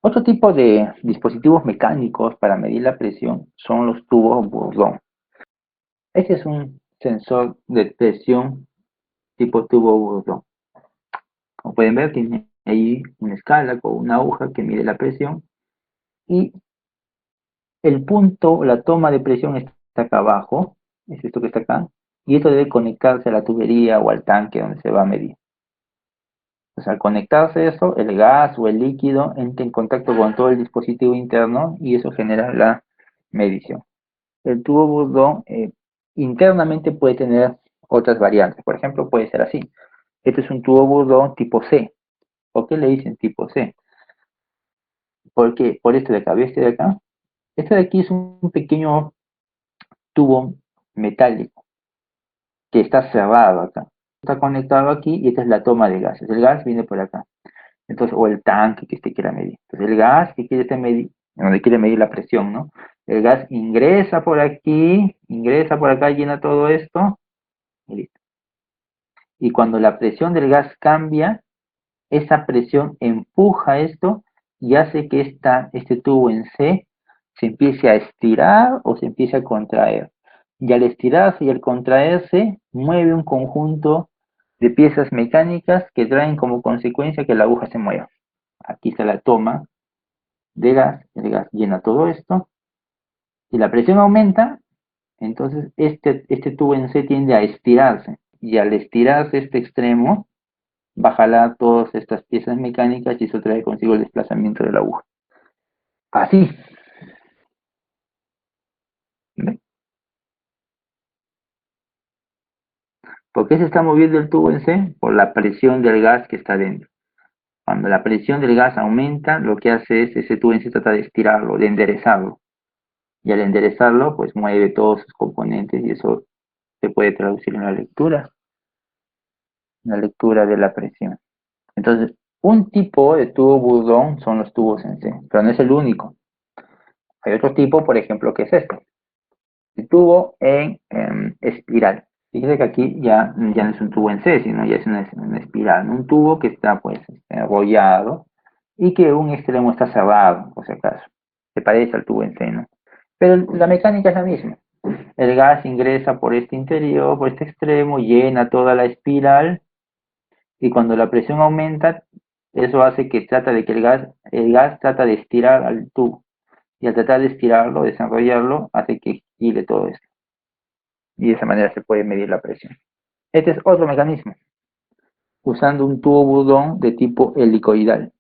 Otro tipo de dispositivos mecánicos para medir la presión son los tubos Bourdon. Este es un sensor de presión tipo tubo Bourdon. Como pueden ver, tiene ahí una escala con una aguja que mide la presión y el punto, la toma de presión está acá abajo, es esto que está acá, y esto debe conectarse a la tubería o al tanque donde se va a medir. Pues al conectarse eso, el gas o el líquido entra en contacto con todo el dispositivo interno y eso genera la medición. El tubo Bourdon internamente puede tener otras variantes. Por ejemplo, puede ser así. Este es un tubo Bourdon tipo C. ¿Por qué le dicen tipo C? Porque por este de acá, ¿ves este de acá? Este de aquí es un pequeño tubo metálico que está cerrado acá. Está conectado aquí y esta es la toma de gases. El gas viene por acá. Entonces, o el tanque que usted quiera medir. Entonces, el gas que quiere medir, donde quiere medir la presión, ¿no? El gas ingresa por aquí, ingresa por acá, llena todo esto y listo. Y cuando la presión del gas cambia, esa presión empuja esto y hace que este tubo en C se empiece a estirar o se empiece a contraer. Y al estirarse y al contraerse, mueve un conjunto de piezas mecánicas que traen como consecuencia que la aguja se mueva. Aquí está la toma de gas, el gas llena todo esto, y la presión aumenta, entonces este tubo en C tiende a estirarse, y al estirarse este extremo, va a jalar todas estas piezas mecánicas y eso trae consigo el desplazamiento de la aguja. Así, ¿ve? ¿Por qué se está moviendo el tubo en C? Por la presión del gas que está dentro. Cuando la presión del gas aumenta, lo que hace es ese tubo en C trata de estirarlo, de enderezarlo. Y al enderezarlo, pues mueve todos sus componentes y eso se puede traducir en la lectura de la presión. Entonces, un tipo de tubo Bourdon son los tubos en C, pero no es el único. Hay otro tipo, por ejemplo, que es este, el tubo en espiral. Fíjese que aquí ya no es un tubo en C, sino ya es una espiral, ¿no? Un tubo que está pues enrollado y que un extremo está cerrado, por si acaso. Se parece al tubo en C, ¿no? Pero la mecánica es la misma. El gas ingresa por este interior, por este extremo, llena toda la espiral y cuando la presión aumenta, eso hace que trata de que el gas trata de estirar al tubo. Y al tratar de estirarlo, desenrollarlo, hace que gire todo esto. Y de esa manera se puede medir la presión. Este es otro mecanismo, usando un tubo Bourdon de tipo helicoidal.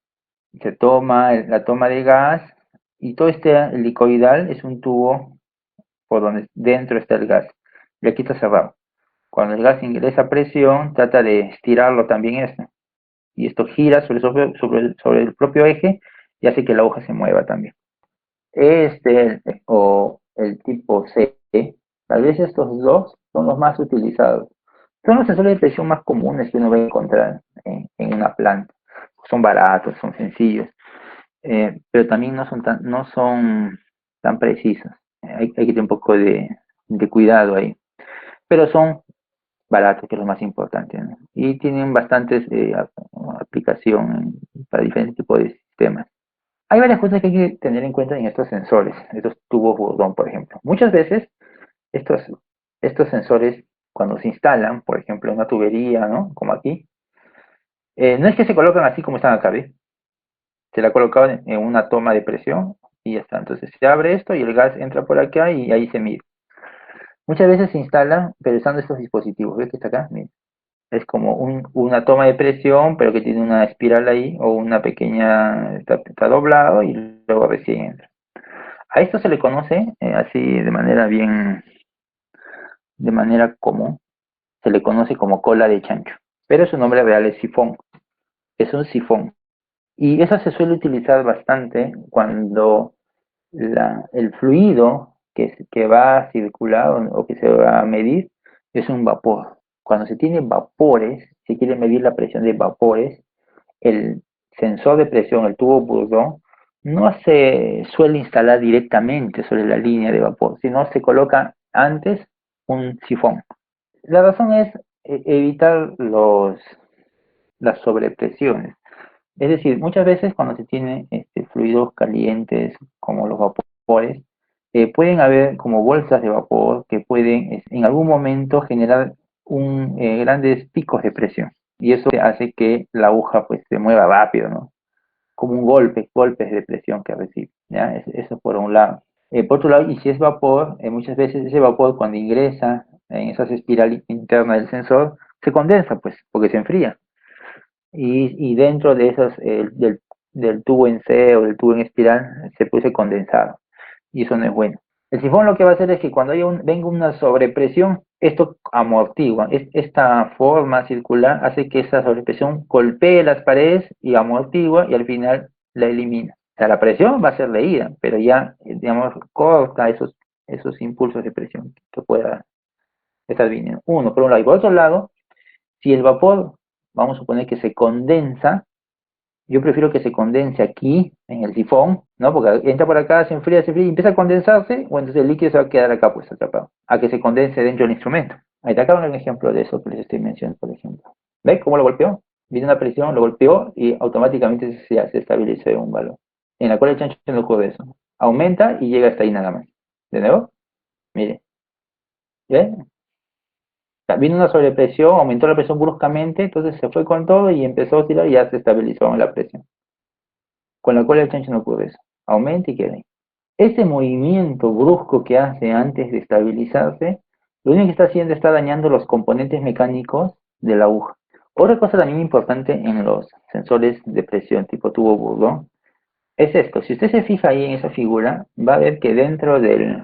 Se toma la toma de gas y todo este helicoidal es un tubo por donde dentro está el gas. Y aquí está cerrado. Cuando el gas ingresa a presión, trata de estirarlo también esto. Y esto gira sobre el propio eje y hace que la hoja se mueva también. O el tipo C, tal vez estos dos son los más utilizados. Son los sensores de presión más comunes que uno va a encontrar en una planta. Son baratos, son sencillos, pero también no son tan precisos. Hay que tener un poco de cuidado ahí. Pero son baratos, que es lo más importante, ¿no? Y tienen bastantes aplicación para diferentes tipos de sistemas. Hay varias cosas que hay que tener en cuenta en estos sensores, estos tubos Bourdon, por ejemplo. Muchas veces estos, estos sensores, cuando se instalan, por ejemplo, en una tubería, ¿no? Como aquí, no es que se colocan así como están acá, ¿ves? Se la colocan en una toma de presión y ya está. Entonces se abre esto y el gas entra por acá y ahí se mide. Muchas veces se instalan, pero usando estos dispositivos, ¿ves que está acá? Mira. Es como una toma de presión, pero que tiene una espiral ahí o una pequeña, está doblado y luego recién entra. A esto se le conoce así de manera común, se le conoce como cola de chancho, pero su nombre real es sifón, es un sifón. Y eso se suele utilizar bastante cuando el fluido que va a circular o que se va a medir es un vapor. Cuando se tiene vapores, se quiere medir la presión de vapores, el sensor de presión, el tubo Bourdon, no se suele instalar directamente sobre la línea de vapor, sino se coloca antes un sifón. La razón es evitar las sobrepresiones. Es decir, muchas veces cuando se tiene fluidos calientes como los vapores, pueden haber como bolsas de vapor que pueden en algún momento generar grandes picos de presión. Y eso hace que la aguja pues se mueva rápido, ¿no? Como un golpes de presión que recibe, ¿ya? Eso por un lado. Por otro lado, y si es vapor, muchas veces ese vapor cuando ingresa en esas espirales internas del sensor, se condensa, pues, porque se enfría. Y dentro de esos, del tubo en C o del tubo en espiral, se produce condensado. Y eso no es bueno. El sifón lo que va a hacer es que cuando venga una sobrepresión, esto amortigua. Esta forma circular hace que esa sobrepresión golpee las paredes y amortigua y al final la elimina. O sea, la presión va a ser leída, pero ya, digamos, corta esos impulsos de presión que pueda estar viniendo. Uno, por un lado. Y por otro lado, si el vapor, vamos a suponer que se condensa, yo prefiero que se condense aquí, en el sifón, ¿no? Porque entra por acá, se enfría y empieza a condensarse, o entonces el líquido se va a quedar acá pues atrapado, a que se condense dentro del instrumento. Ahí está acá un ejemplo de eso que les estoy mencionando, por ejemplo. ¿Ves cómo lo golpeó? Viene una presión, lo golpeó y automáticamente se estabilizó en un valor. En la cual el chancho no ocurre eso. Aumenta y llega hasta ahí nada más. ¿De nuevo? Mire. ¿Ves? Vino una sobrepresión, aumentó la presión bruscamente, entonces se fue con todo y empezó a oscilar y ya se estabilizó en la presión. Con la cual el chancho no ocurre eso. Aumenta y queda ahí. Ese movimiento brusco que hace antes de estabilizarse, lo único que está haciendo está dañando los componentes mecánicos de la aguja. Otra cosa también importante en los sensores de presión tipo tubo Bourdon es esto. Si usted se fija ahí en esa figura, va a ver que dentro del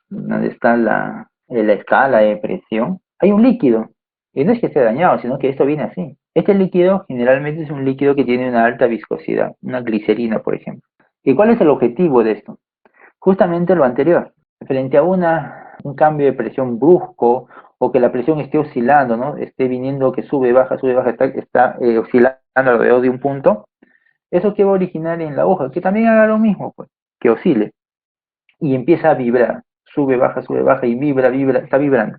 donde está la escala de presión, hay un líquido. Y no es que esté dañado, sino que esto viene así. Este líquido generalmente es un líquido que tiene una alta viscosidad, una glicerina, por ejemplo. ¿Y cuál es el objetivo de esto? Justamente lo anterior, frente a un cambio de presión brusco o que la presión esté oscilando, ¿no? Esté viniendo que sube, baja, está oscilando alrededor de un punto, eso que va a originar en la hoja, que también haga lo mismo, pues, que oscile y empieza a vibrar, sube, baja y vibra, está vibrando,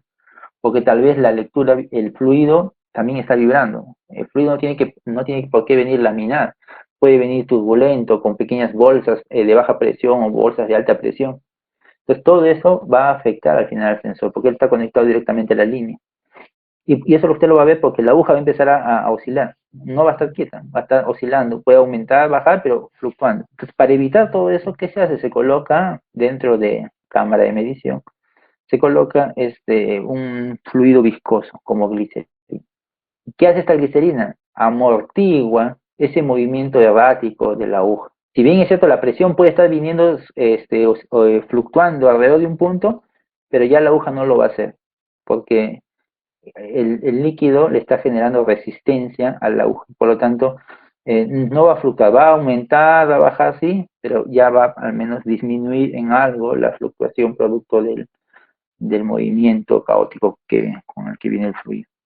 porque tal vez la lectura, el fluido también está vibrando. El fluido no tiene por qué venir laminar, puede venir turbulento, con pequeñas bolsas de baja presión o bolsas de alta presión. Entonces todo eso va a afectar al final al sensor, porque él está conectado directamente a la línea. Y eso usted lo va a ver porque la aguja va a empezar a oscilar. No va a estar quieta, va a estar oscilando. Puede aumentar, bajar, pero fluctuando. Entonces, para evitar todo eso, ¿qué se hace? Se coloca dentro de cámara de medición, se coloca un fluido viscoso, como glicerina. ¿Qué hace esta glicerina? Amortigua ese movimiento errático de la aguja. Si bien es cierto, la presión puede estar viniendo, fluctuando alrededor de un punto, pero ya la aguja no lo va a hacer, porque el líquido le está generando resistencia a la aguja. Por lo tanto, no va a fluctuar, va a aumentar, va a bajar, sí, pero ya va al menos disminuir en algo la fluctuación producto del movimiento caótico con el que viene el fluido.